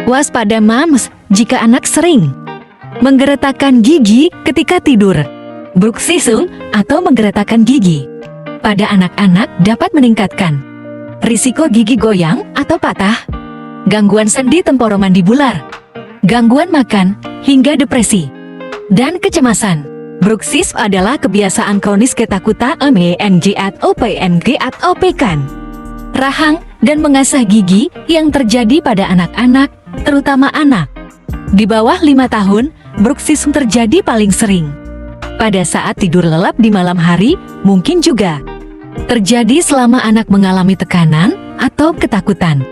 Waspada mams jika anak sering menggeretakkan gigi ketika tidur. Bruxism atau menggeretakkan gigi pada anak-anak dapat meningkatkan risiko gigi goyang atau patah, gangguan sendi temporomandibular, gangguan makan, hingga depresi dan kecemasan. Bruxism adalah kebiasaan kronis ketakutan atau pekan, rahang, dan mengasah gigi yang terjadi pada anak-anak, terutama anak di bawah 5 tahun. Bruxism terjadi paling sering pada saat tidur lelap di malam hari, mungkin juga terjadi selama anak mengalami tekanan atau ketakutan.